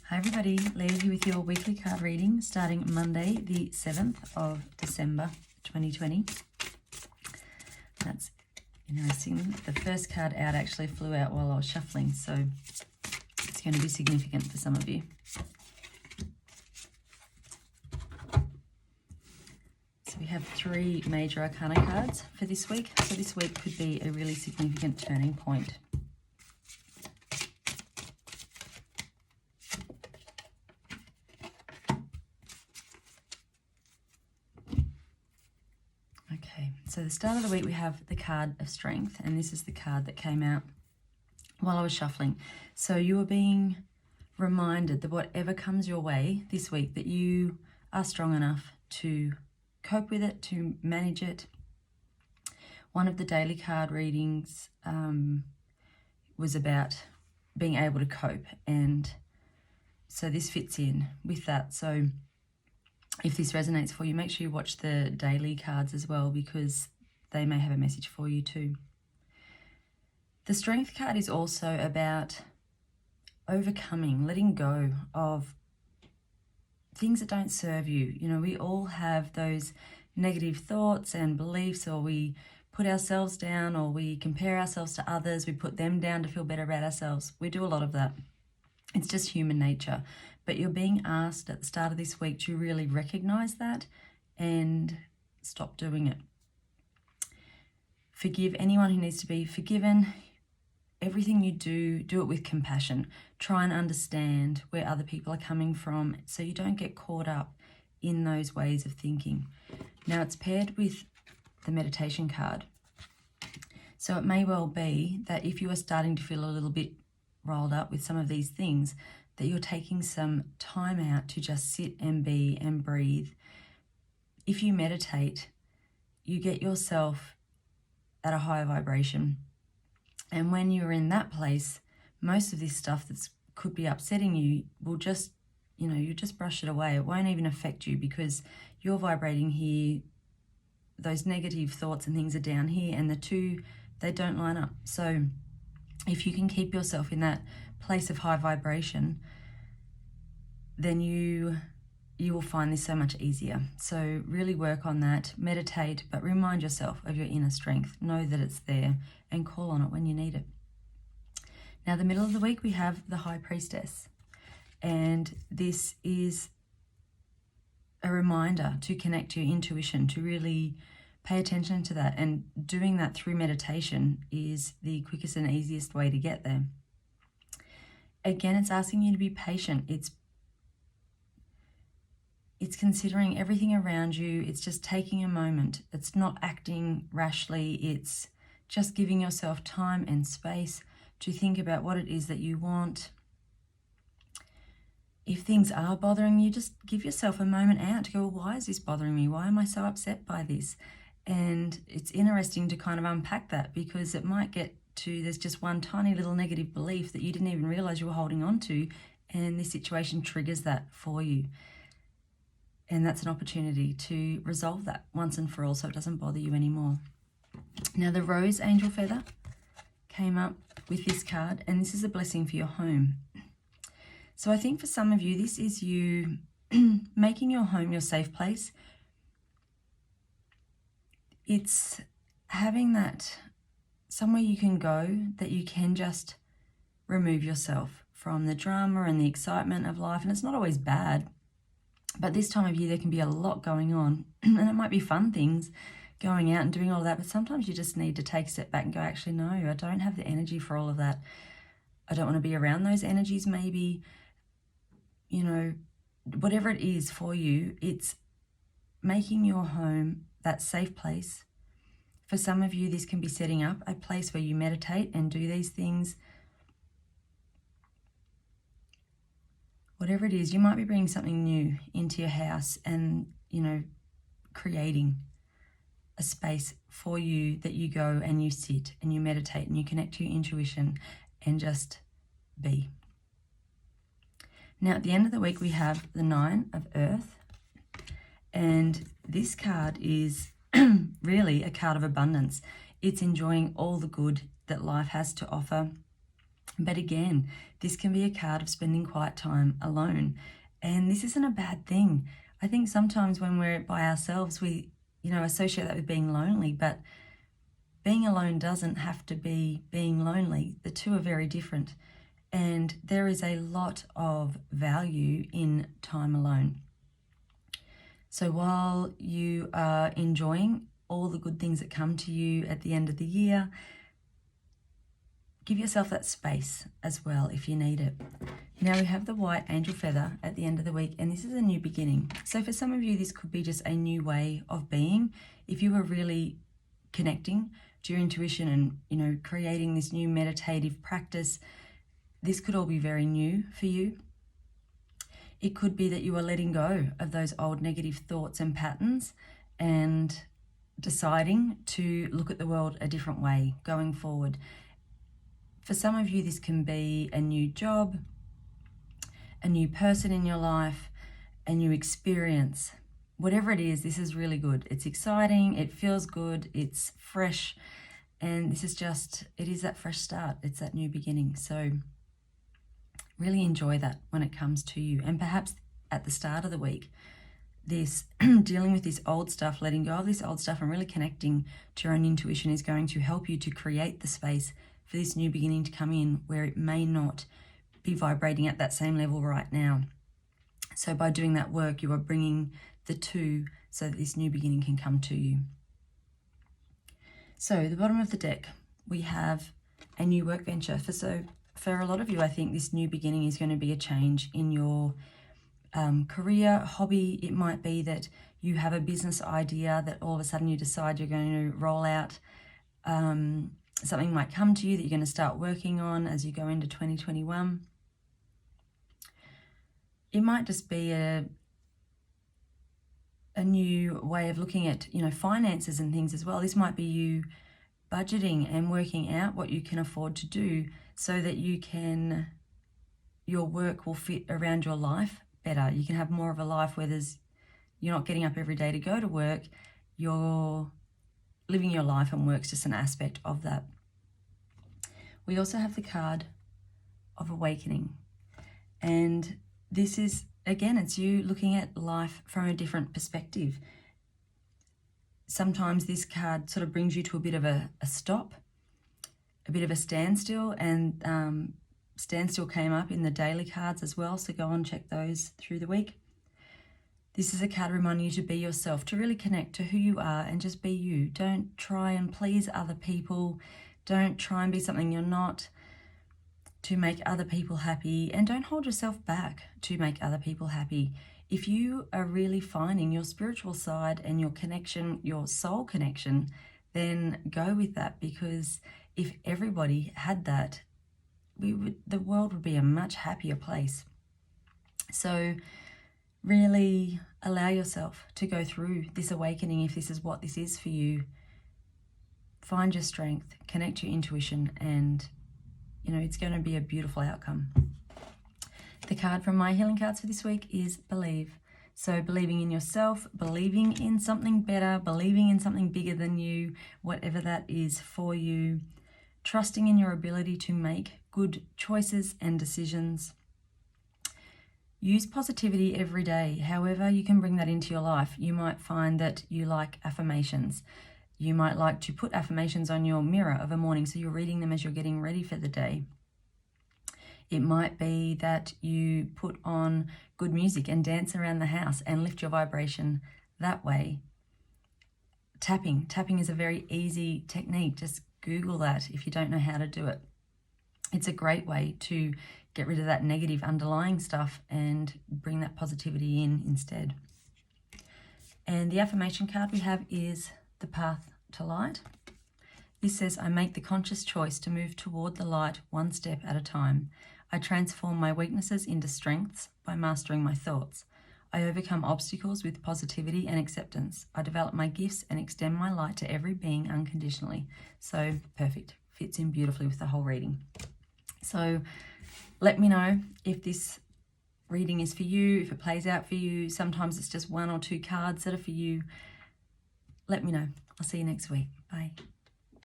Hi everybody, Leah here with your weekly card reading starting Monday the 7th of December 2020. That's interesting. The first card out actually flew out while I was shuffling, so it's going to be significant for some of you. So we have 3 major arcana cards for this week. So this week could be a really significant turning point. Okay, so the start of the week we have the card of strength, and this is the card that came out while I was shuffling. So you are being reminded that whatever comes your way this week, that you are strong enough to cope with it, to manage it. One of the daily card readings was about being able to cope, and so this fits in with that. So if this resonates for you, make sure you watch the daily cards as well, because they may have a message for you too. The strength card is also about overcoming, letting go of things that don't serve you. You know, we all have those negative thoughts and beliefs, or we put ourselves down, or we compare ourselves to others. We put them down to feel better about ourselves. We do a lot of that. It's just human nature. But you're being asked at the start of this week to really recognize that and stop doing it. Forgive anyone who needs to be forgiven. Everything you do, do it with compassion. Try and understand where other people are coming from so you don't get caught up in those ways of thinking. Now it's paired with the meditation card. So it may well be that if you are starting to feel a little bit rolled up with some of these things, that you're taking some time out to just sit and be and breathe. If you meditate, you get yourself at a higher vibration. And when you're in that place, most of this stuff that could be upsetting you will just, you just brush it away. It won't even affect you because you're vibrating here. Those negative thoughts and things are down here, and the two, they don't line up. So if you can keep yourself in that place of high vibration, then you will find this so much easier. So really work on that, meditate, but remind yourself of your inner strength. Know that it's there and call on it when you need it. Now, the middle of the week, we have the High Priestess. And this is a reminder to connect to your intuition, to really pay attention to that. And doing that through meditation is the quickest and easiest way to get there. Again, it's asking you to be patient. It's considering everything around you. It's just taking a moment. It's not acting rashly. It's just giving yourself time and space to think about what it is that you want. If things are bothering you, just give yourself a moment out to go, well, why is this bothering me? Why am I so upset by this? And it's interesting to kind of unpack that, because it might get to, there's just one tiny little negative belief that you didn't even realize you were holding on to, and this situation triggers that for you. And that's an opportunity to resolve that once and for all so it doesn't bother you anymore. Now, the Rose Angel Feather came up with this card, and this is a blessing for your home. So I think for some of you, this is you making your home your safe place. It's having that somewhere you can go, that you can just remove yourself from the drama and the excitement of life. And it's not always bad. But this time of year, there can be a lot going on, and it might be fun things, going out and doing all of that. But sometimes you just need to take a step back and go, actually, no, I don't have the energy for all of that. I don't want to be around those energies maybe. Whatever it is for you, it's making your home that safe place. For some of you, this can be setting up a place where you meditate and do these things. Whatever it is, you might be bringing something new into your house and, creating a space for you that you go and you sit and you meditate and you connect to your intuition and just be. Now, at the end of the week, we have the 9 of Earth. And this card is really a card of abundance. It's enjoying all the good that life has to offer. But again, this can be a card of spending quiet time alone. And this isn't a bad thing. I think sometimes when we're by ourselves, we, associate that with being lonely, but being alone doesn't have to be being lonely. The two are very different. And there is a lot of value in time alone. So while you are enjoying all the good things that come to you at the end of the year, give yourself that space as well if you need it. Now we have the white angel feather at the end of the week, and this is a new beginning. So for some of you, this could be just a new way of being. If you were really connecting to your intuition and, creating this new meditative practice, this could all be very new for you. It could be that you are letting go of those old negative thoughts and patterns and deciding to look at the world a different way going forward. For some of you, this can be a new job, a new person in your life, a new experience. Whatever it is, this is really good. It's exciting, it feels good, it's fresh, and this is it is that fresh start. It's that new beginning. So really enjoy that when it comes to you. And perhaps at the start of the week, this dealing with this old stuff, letting go of this old stuff and really connecting to your own intuition is going to help you to create the space for this new beginning to come in where it may not be vibrating at that same level right now. So by doing that work, you are bringing the two so that this new beginning can come to you. So the bottom of the deck, we have a new work venture. For a lot of you, I think this new beginning is going to be a change in your career, hobby. It might be that you have a business idea that all of a sudden you decide you're going to roll out. Something might come to you that you're going to start working on as you go into 2021. It might just be a new way of looking at, finances and things as well. This might be you budgeting and working out what you can afford to do so that your work will fit around your life better. You can have more of a life where you're not getting up every day to go to work. You're living your life, and work's just an aspect of that. We also have the card of awakening. And this is, again, it's you looking at life from a different perspective. Sometimes this card sort of brings you to a bit of a stop, a bit of a standstill, and standstill came up in the daily cards as well, so go and check those through the week. This is a card reminding you to be yourself, to really connect to who you are and just be you. Don't try and please other people. Don't try and be something you're not to make other people happy, and don't hold yourself back to make other people happy. If you are really finding your spiritual side and your connection, your soul connection, then go with that, because if everybody had that, the world would be a much happier place. So really allow yourself to go through this awakening if this is what this is for you. Find your strength, connect your intuition, and it's going to be a beautiful outcome. The card from my healing cards for this week is believe. So believing in yourself, believing in something better, believing in something bigger than you, whatever that is for you. Trusting in your ability to make good choices and decisions. Use positivity every day. However you can bring that into your life. You might find that you like affirmations. You might like to put affirmations on your mirror of a morning so you're reading them as you're getting ready for the day. It might be that you put on good music and dance around the house and lift your vibration that way. Tapping is a very easy technique. Just Google that if you don't know how to do it. It's a great way to get rid of that negative underlying stuff and bring that positivity in instead. And the affirmation card we have is the path to light. This says, I make the conscious choice to move toward the light one step at a time. I transform my weaknesses into strengths by mastering my thoughts. I overcome obstacles with positivity and acceptance. I develop my gifts and extend my light to every being unconditionally. So perfect. Fits in beautifully with the whole reading. So let me know if this reading is for you, if it plays out for you. Sometimes it's just one or two cards that are for you. Let me know. I'll see you next week. Bye.